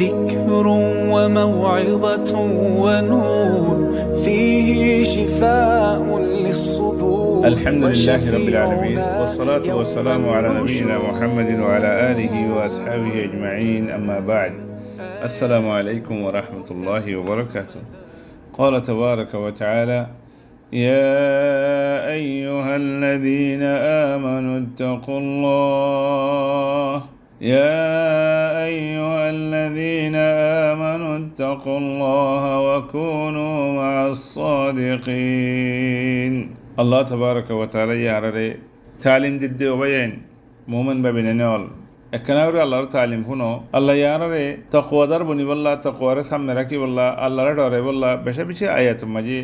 ذكر وموعظة ونور فيه شفاء للصدور. الحمد لله رب العالمين، والصلاة والسلام على نبينا محمد وعلى آله وأصحابه أجمعين، أما بعد. السلام عليكم ورحمة الله وبركاته. قال تبارك وتعالى: يا أيها الذين آمنوا اتقوا الله يا أيها الذين آمنوا اتقوا الله وكونوا مع الصادقين. الله تبارك وتعالى يعرى تعليم ضد وبين مؤمن ببنانول একানাউরে আল্লাহর তালিম শুনো আল্লাহ ইয়ারে তাকওয়াদার বনি বল্লা তাকওয়ারে সামনে রাখি বল্লা আল্লাহর ডরে বল্লা বেশি বেশি আয়াত মাঝে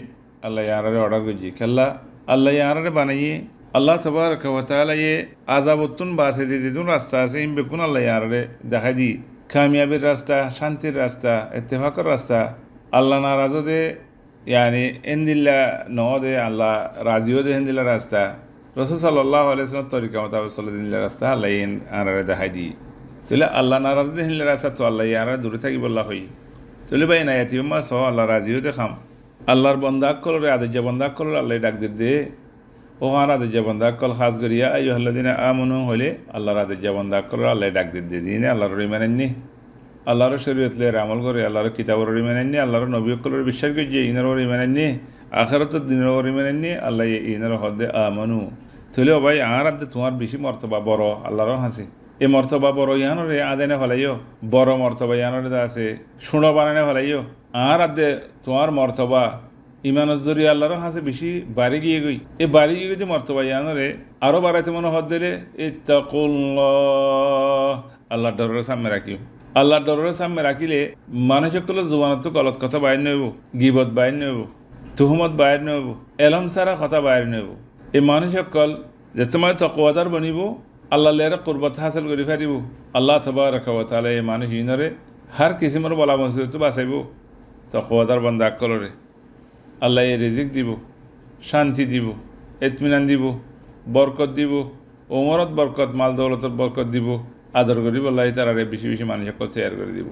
আল্লাহ ইয়ারে অর্ডার করছি খেলা আল্লাহ ইয়ারে বানাইয়ে আল্লাহ তবারক ওয়া তাআলা ये আযাবতুন বাসে দিদুন রাস্তা আছে ইম বেকুন আল্লাহ ইয়ারে দেখা দি কামিয়াবির রাস্তা শান্তির রাস্তা ইত্তেফাকের রাস্তা আল্লাহ নারাজো দে यानी ইনদিল্লা নদে আল্লাহ রাজিও দে ইনদিল্লা রাস্তা রাসূল সাল্লাল্লাহু আলাইহি ওয়াসাল্লাম তরিকা মোতাবেক সাল্লাল্লাহু রাস্তা আল্লাহ ইন আরারে দেখাই দি তাহলে আল্লাহ নারাজ দে ইনদিল্লা রাস্তা তো আল্লাহ ইয়ারে দূরে থাকি বল্লা হই তাহলে ভাই না ইয়াতিমা সহ আল্লাহ রাজিও দে খাম আল্লাহর বান্দা কলরে আদেজ বান্দা কলরে আল্লাহ ডাক দে ও হারা আদেজ বান্দা কল খাস করিয়া আইয়ুহাল্লাযিনা আমানু হলে আল্লাহর আদেজ বান্দা কলরে আল্লাহ ডাক দে দিনে আল্লাহর ইমাননি আল্লাহর শরীয়ত লে আমল করে আল্লাহর কিতাবের ইমাননি আল্লাহর নবী কলরে বিশ্বাস করে যে ইনার ইমাননি আখিরাতের দিনের ইমাননি আল্লাহ ইনার হদে আমানু তাহলে ভাই আর আদে তোমার বেশি মর্তবা বড় আল্লাহর হাসি এই মর্তবা বড় ইয়ানরে আদেনে হলাইও বড় মর্তবা ইয়ানরে আছে শুনো বানানে হলাইও আর আদে তোমার মর্তবা ইমানের জরিয়া আল্লাহর হাসে বেশি বাড়ি গিয়ে গই এই বাড়ি গিয়ে যে মর্তবা ইয়ানরে আরো বাড়াইতে মনে হদ দিলে ইত্তাকুল্লাহ আল্লাহর ডরের সামনে রাখিও আল্লাহর ডরের সামনে রাখিলে মানুষগুলো জুবানত গলত কথা বাইর নইব গিবত বাইর নইব তুহমত বাইর নইব এলম সারা কথা বাইর নইব এই মানুষসকল যে তোমার তাকওয়াদার বনিব আল্লাহ লেরা কুরবত হাসিল করে ফারিব আল্লাহ তাবারক ওয়া তাআলা এই মানুষ ইনরে হার কিসিমের বলা মুসিবত বাঁচাইব তাকওয়াদার বান্দা আকলরে আল্লাহ এই রিজিক দিব শান্তি দিব ইতমিনান দিব বরকত দিব ওমরত বরকত মাল দৌলতর বরকত দিব আদর করিব আল্লাহ তাআলারে বেশি বেশি মানুষসকল তৈয়ার করে দিব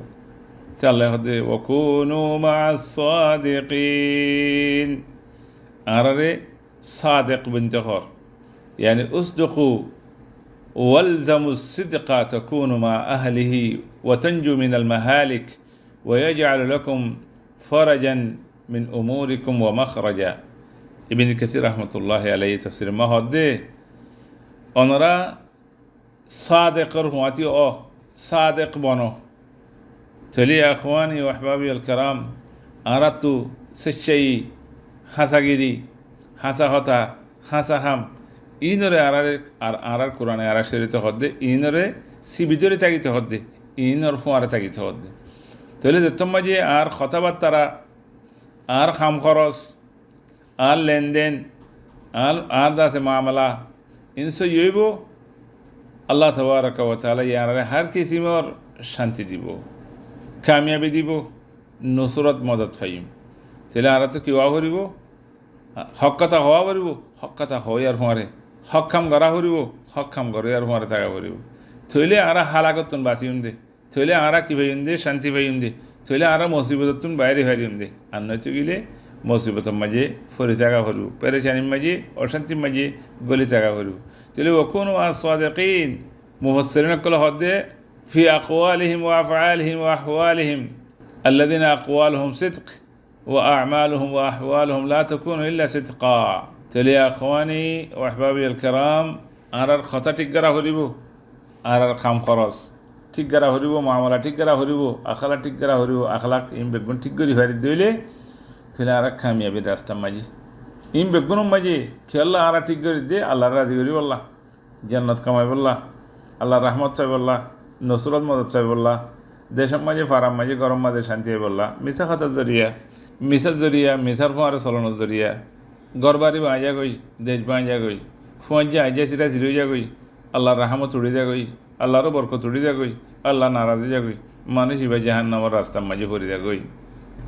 তে আল্লাহ হদে ওয়াকুনু মা'আস সাদিকিন আরারে সাদিক বিনতে হর يعني اصدقوا والزموا الصدق تكونوا مع أهله وتنجوا من المهالك ويجعل لكم فرجا من أموركم ومخرجا. ابن كثير رحمة الله عليه تفسير ما هده أنرا صادق رحمتي صادق بنو تلي يا أخواني وأحبابي الكرام أردت سشي حساجدي حسا هتا حسا هم ইনরে আরার কোরআনে আরা শরীয়তে হদ্দে ইনরে সিবিদরে তাগিতে হদ্দে ইনর ফুয়ারে তাগিতে হদ্দে তাহলে যেতম মাঝে আর কথাবার্তারা আর খাম খরচ আর লেনদেন আর দাসে মামলা ইনসো ইইব আল্লাহ তাবারক ওয়া তাআলা ইয়ারে হার কিসিমর শান্তি দিব কামিয়াবি দিব নুসরত মদদ ফাইম তাহলে আরা তো কিওয়া করিব হক কথা হওয়া করিব হক কথা হইয়ার ফুয়ারে হকাম গড়া হরিব হকাম গড়ে আর মারে থাকা হরিব থইলে আরা হালাকতুন বাঁচিউন দে থইলে আরা কি ভাইউন দে শান্তি ভাইউন দে থইলে আরা মুসিবতুন বাইরে হারিউন দে আর নয়তো গেলে মুসিবতর মাঝে ফরি থাকা হরিব পেরেশানির মাঝে অশান্তির মাঝে গলি থাকা হরিব তাহলে ওয়াকুনু মা'আস সাদিকিন মুফাসসিরিন কল হদে ফি আকওয়ালিহিম ওয়া আফআলিহিম ওয়া আহওয়ালিহিম আল্লাযিনা আকওয়ালুহুম সিদক ওয়া আ'মালুহুম ওয়া আহওয়ালুহুম লা তাকুনু ইল্লা সিদকা তাহলে আখওয়ানি ও আহবাবি আল-কিরাম আর কথা ঠিক করা হরিব আর খাম খরচ ঠিক করা হরিব মামলা ঠিক করা হরিব আখলা ঠিক করা হরিব আখলাক ইম বেগুন ঠিক করি হারি দিলে তাহলে আর কামিয়াবি রাস্তা মাঝি ইম বেগুন মাঝি খেয়াল্লা আর ঠিক করে দে আল্লাহর রাজি করি বললা জান্নাত কামাই বললা আল্লাহর রহমত চাই বললা নসরত মদত চাই বললা দেশের মাঝে ফারাম মাঝে গরম মাঝে শান্তি বললা মিশা খাতার জরিয়া মিশার ফোঁয়ারে চলনের জরিয়া গরবারি বাঁজা গই দেশ বাঁজা গই ফুঁজা আইজা সিরা সিরই যা গই আল্লাহর রাহমত উড়ে যা গই আল্লাহরও বরকত উড়ে যা গই আল্লাহ নারাজি যা গই মানুষ ইবা জাহান্নামের রাস্তার মাঝে পড়ে যা গই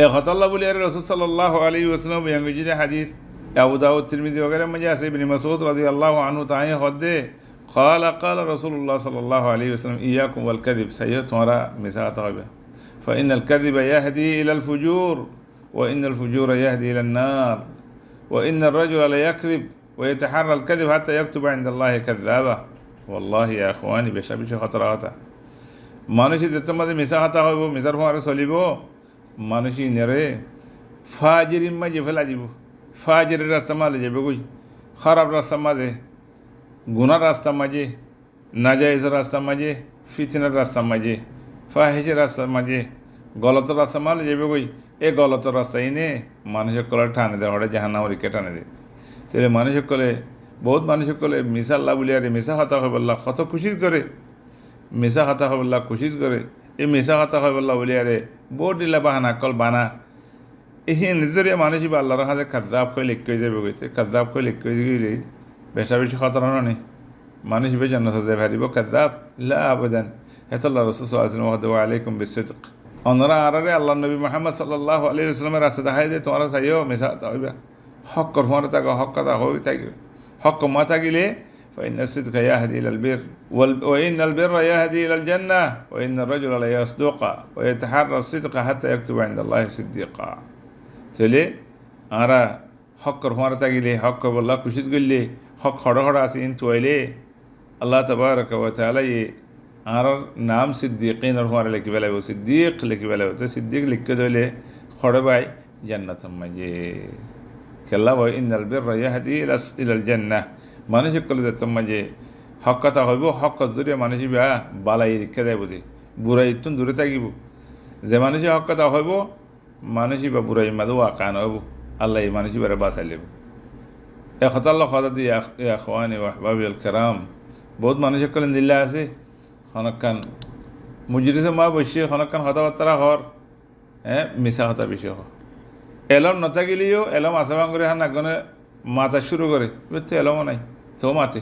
এ হতাল্লাহ বলি আর রাসূল সাল্লাল্লাহু আলাইহি ওয়াসাল্লাম ইয়াঙ্গিজে হাদিস আবু দাউদ তিরমিজি वगैरह মাঝে আছে ইবনে মাসউদ রাদিয়াল্লাহু আনহু তাই হদে قال رسول الله صلى الله عليه وسلم إياكم والكذب سيئة تمہارا مساعدة হবে فإن الكذب يهدي إلى الفجور وإن الفجور يهدي إلى النار وإن الرجل ليكذب ويتحرى الكذب حتى يكتب عند الله كذابا والله يا إخواني বেশা বেশি খতরা কথা মানুষ যেতে মধ্যে মিশা কথা হইব মিশার ফোয়ারে চলিব মানুষই নেরে ফাজিরির মাঝে ফেলা যাব ফাজিরের রাস্তা মালে যাবে কই খারাপ রাস্তা মাঝে গুনার রাস্তা মাঝে নাজাইজের রাস্তা মাঝে ফিতনার রাস্তা মাঝে ফাহিশের রাস্তার মাঝে গলত রাস্তা মালে যাবে কই এই গলত রাস্তা এনে মানুষের কলে টানে দেয় হঠাৎ জাহান্নামরিকে টানে দেয় তাহলে মানুষের কলে বহুত মানুষের কলে মিশা আল্লাহ বলি আরে মিশা কথা হয় বললা কত খুশি করে মিশা কথা হয় বললা খুশি করে এই মিশা কথা হয় বললা বলি আরে বোর্ড দিলা বাহানা কল বানা এই নিজের মানুষই বা আল্লাহর হাতে কাদ্দাব করে লিখ করে যাবে গইতে কাদ্দাব করে লিখ করে গেলে বেশা বেশি খতরা নেই মানুষ বে জান্নাত যাবে ভারিব কাদ্দাব লা আবাদান হেতাল্লাহ রাসূল সাল্লাল্লাহু আলাইহি ওয়া আলাইকুম বিসিদক অনরা আরারে আল্লাহ নবী মুহাম্মদ সাল্লাল্লাহু আলাইহি ওয়াসাল্লামের রাস্তা দেখাই দে তোমরা চাইও মিশা হইবা হক করফার তাকে হক কথা হই থাকবে হক মা থাকিলে فإن الصدق يهدي إلى البر وإن البر يهدي إلى الجنة وإن الرجل لا يصدق ويتحرى الصدق حتى يكتب عند الله صديقا তাহলে আমরা হক করফার থাকিলে হক বল্লা খুশি গেলে হক খড় খড় আছে ইন তোইলে আল্লাহ তাবারক ওয়া তাআলা আর নাম সিদ্দিকিন আর ফোয়ারে লিখি বেলাইব সিদ্দিক লিখি বেলাইব তো সিদ্দিক লিখতে দিলে খড় বাই জান্নাতের মাঝে কেল্লা বই ইন্নাল বিররা ইয়াহদি ইলাল জান্নাহ মানুষের কলে যেত মাঝে হক কথা হইব হক জুড়ে মানুষ বা বালাই লিখে দেয় বুঝি বুড়াই তুন দূরে থাকিব যে মানুষে হক কথা হইব মানুষই বা বুড়াই মাদু আকান হইব আল্লাহ মানুষই বারে বাঁচাই লেব এখতাল্লাহ কথা দিয়ে আখওয়ানি ওয়াহবাবিল কেরাম বহুত মানুষের কলে দিল্লা আছে খনকান মুজরিসে মা বসে খনকান কথাবার্তা হর মিশা কথা বেশি হ এলম নথাকিলেও এলম আশাবাং করে হান আগনে মাথা শুরু করে তো এলমও নাই তো মাতে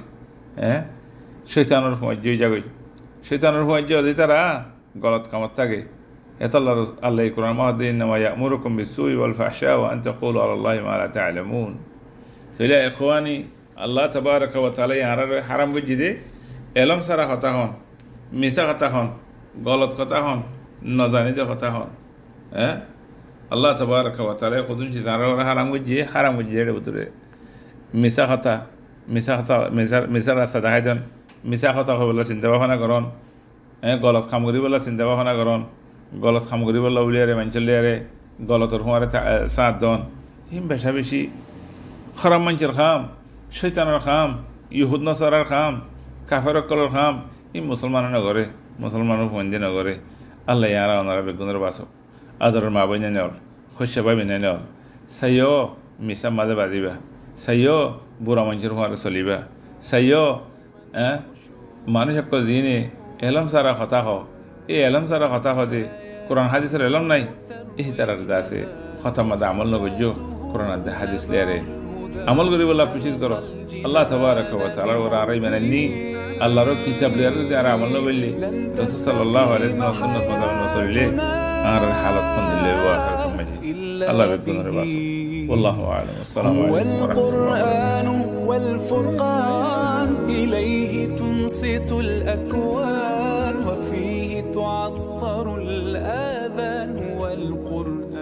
শৈতানোর ফুয়াজ্য জাগই শৈতানোর ফুয়াজ্য যদি তারা গলত কামত থাকে এতাল্লাহ আল্লাহ কোরআন মাহাদিন নামা ইয়ামুরুকুম বিসসুই ওয়াল ফাহশা ওয়া আন তাকুলু আলাল্লাহি মা লা তা'লামুন তাহলে ইখওয়ানি আল্লাহ তাবারক ওয়া তাআলা হারাম করে দে এলম সারা কথা হন মিশা কথা হন গলত কথা হন নজানিতে কথা হন আল্লাহ তাবারক ওয়া তাআলা কদুন চিজারা হারাম করে এর ভিতরে মিশা কথা মিশা রাস্তা দেখাই দেন মিশা কথা হবলা চিন্তা ভাবনা করন গলত খাম করি বলা চিন্তা ভাবনা করন গলত খাম করি বলা উলিয়ারে মাঞ্চলিয়ারে গলতর হুঁয়ারে সাঁত দন হিম বেশা বেশি খরাম মঞ্চের খাম শৈতানের খাম ইহুদ নসারার খাম কাফের কলর খাম ই মুসলমানের নগরে মুসলমানের ফন্দি নগরে আল্লাহ ইয়ারা ওনারা বেগুনের বাসক আদরের মা বই নেওয়ার শস্য পাবি নেওয়ার চাইও মিশা মাঝে বাজিবা চাইও বুড়া মঞ্চের হুঁয়ারে চলিবা চাইও মানুষ এক জিনে এলম সারা কথা হ এই এলম সারা কথা হতে কোরআন হাদিসের এলম নাই এই তার আছে কথা মাদে আমল নগর্য কোরআন হাদিস লিয়ারে আমল করি বলা কোশিশ করো আল্লাহ তাবারক ওয়া তাআলা ওরা আরাই মানেননি আল্লাহর কিতাব লিয়ার যদি আর আমল নগরলি রাসূল সাল্লাল্লাহু আলাইহি ওয়াসাল্লাম সুন্নাত মাদান নসরিলে আর হালত কোন দিলে ওয়া আখিরাত মাজি আল্লাহ বেগুনের বাসো والله اعلم والسلام عليكم والقرآن والفرقان إليه تنصت الأكوان وفيه تعطر الآذان والقرآن